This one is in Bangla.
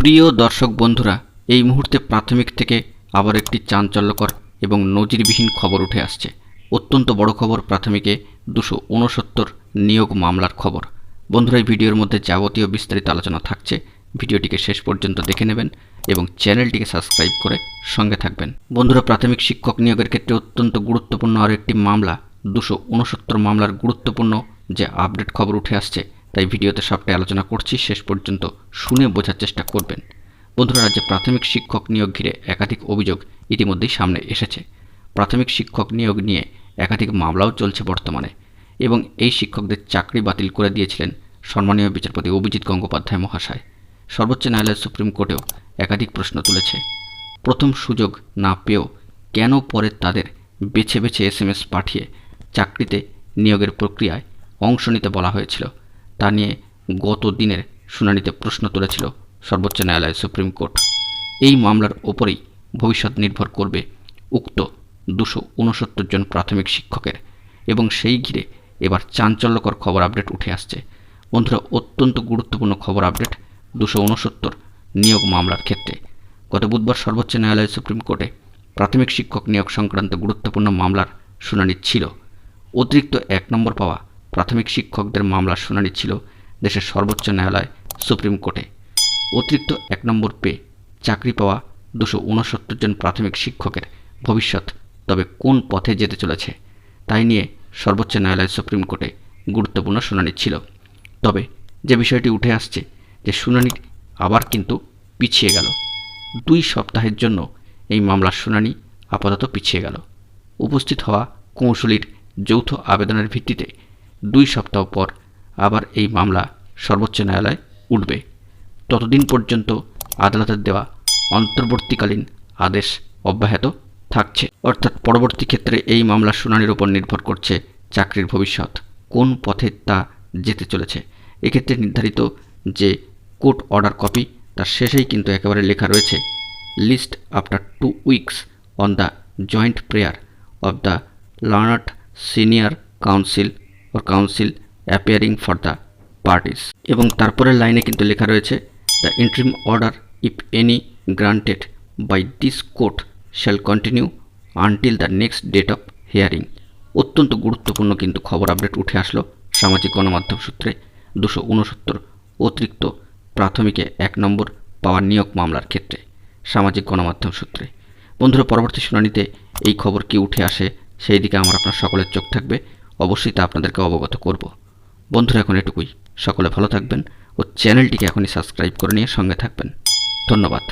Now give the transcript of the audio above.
প্রিয় দর্শক বন্ধুরা, এই মুহূর্তে প্রাথমিক থেকে আবার একটি চাঞ্চল্যকর এবং নজিরবিহীন খবর উঠে আসছে। অত্যন্ত বড় খবর, প্রাথমিকে 269 নিয়োগ মামলার খবর। বন্ধুরা, এই ভিডিওর মধ্যে যাবতীয় বিস্তারিত আলোচনা থাকছে। ভিডিওটিকে শেষ পর্যন্ত দেখে নেবেন এবং চ্যানেলটিকে সাবস্ক্রাইব করে সঙ্গে থাকবেন। বন্ধুরা, প্রাথমিক শিক্ষক নিয়োগের ক্ষেত্রে অত্যন্ত গুরুত্বপূর্ণ আর একটি মামলা, 269 মামলার গুরুত্বপূর্ণ যে আপডেট খবর উঠে আসছে, তাই ভিডিওতে সবটাই আলোচনা করছি। শেষ পর্যন্ত শুনে বোঝার চেষ্টা করবেন। বন্ধুরা, রাজ্যে প্রাথমিক শিক্ষক নিয়োগ ঘিরে একাধিক অভিযোগ ইতিমধ্যেই সামনে এসেছে। প্রাথমিক শিক্ষক নিয়োগ নিয়ে একাধিক মামলাও চলছে বর্তমানে, এবং এই শিক্ষকদের চাকরি বাতিল করে দিয়েছিলেন সম্মানীয় বিচারপতি অভিজিৎ গঙ্গোপাধ্যায় মহাশয়। সর্বোচ্চ ন্যায়ালয়ের সুপ্রিম কোর্টেও একাধিক প্রশ্ন তুলেছে। প্রথম সুযোগ না পেয়েও কেন পরে তাদের বেছে বেছে SMS পাঠিয়ে চাকরিতে নিয়োগের প্রক্রিয়ায় অংশ নিতে বলা হয়েছিল, তা নিয়ে গত দিনের শুনানিতে প্রশ্ন তুলেছিল সর্বোচ্চ ন্যায়ালয়ের সুপ্রিম কোর্ট। এই মামলার ওপরেই ভবিষ্যৎ নির্ভর করবে উক্ত 269 জন প্রাথমিক শিক্ষকের, এবং সেই ঘিরে এবার চাঞ্চল্যকর খবর আপডেট উঠে আসছে। বন্ধুরা, অত্যন্ত গুরুত্বপূর্ণ খবর আপডেট 269 নিয়োগ মামলার ক্ষেত্রে। গত বুধবার সর্বোচ্চ ন্যায়ালয়ের সুপ্রিম কোর্টে প্রাথমিক শিক্ষক নিয়োগ সংক্রান্ত গুরুত্বপূর্ণ মামলার শুনানি ছিল। অতিরিক্ত 1 নম্বর পাওয়া প্রাথমিক শিক্ষকদের মামলার শুনানি ছিল দেশের সর্বোচ্চ ন্যায়ালয় সুপ্রিম কোর্টে। অতিরিক্ত 1 নম্বর পেয়ে চাকরি পাওয়া 269 জন প্রাথমিক শিক্ষকের ভবিষ্যৎ তবে কোন পথে যেতে চলেছে, তাই নিয়ে সর্বোচ্চ ন্যায়ালয় সুপ্রিম কোর্টে গুরুত্বপূর্ণ শুনানি ছিল। তবে যে বিষয়টি উঠে আসছে, যে শুনানি আবার কিন্তু পিছিয়ে গেল। 2 সপ্তাহের জন্য এই মামলার শুনানি আপাতত পিছিয়ে গেল। উপস্থিত হওয়া কৌঁসুলির যৌথ আবেদনের ভিত্তিতে 2 সপ্তাহ পর আবার এই মামলা সর্বোচ্চ ন্যায়ালয়ে উঠবে। ততদিন পর্যন্ত আদালতের দেওয়া অন্তর্বর্তীকালীন আদেশ অব্যাহত থাকছে। অর্থাৎ পরবর্তী ক্ষেত্রে এই মামলার শুনানির উপর নির্ভর করছে চাকরির ভবিষ্যৎ, কোন পথে তা যেতে চলেছে। এক্ষেত্রে নির্ধারিত যে কোর্ট অর্ডার কপি, তার শেষেই কিন্তু একেবারে লেখা রয়েছে, list after 2 weeks on the joint prayer of the learned senior counsel or council appearing for the parties, এবং তারপরের লাইনে কিন্তু লেখা রয়েছে, the interim order if any granted by this court shall continue until the next date of hearing। অত্যন্ত গুরুত্বপূর্ণ কিন্তু খবর আপডেট উঠে আসলো সামাজিক গণমাধ্যম সূত্রে 269 অতিরিক্ত প্রাথমিকে 1 নম্বর পাওয়া নিয়োগ মামলার ক্ষেত্রে সামাজিক গণমাধ্যম সূত্রে। বন্ধুরা, পরবর্তী শুনানিতে এই খবর কি উঠে আসে, সেই দিকে আমার আপনার সকলের চোখ থাকবে। অবশ্যই তা আপনাদেরকে অবগত করব। বন্ধুরা, এখন এটুকুই। সকলে ভালো থাকবেন ও চ্যানেলটিকে এখনই সাবস্ক্রাইব করে নিয়ে সঙ্গে থাকবেন। ধন্যবাদ।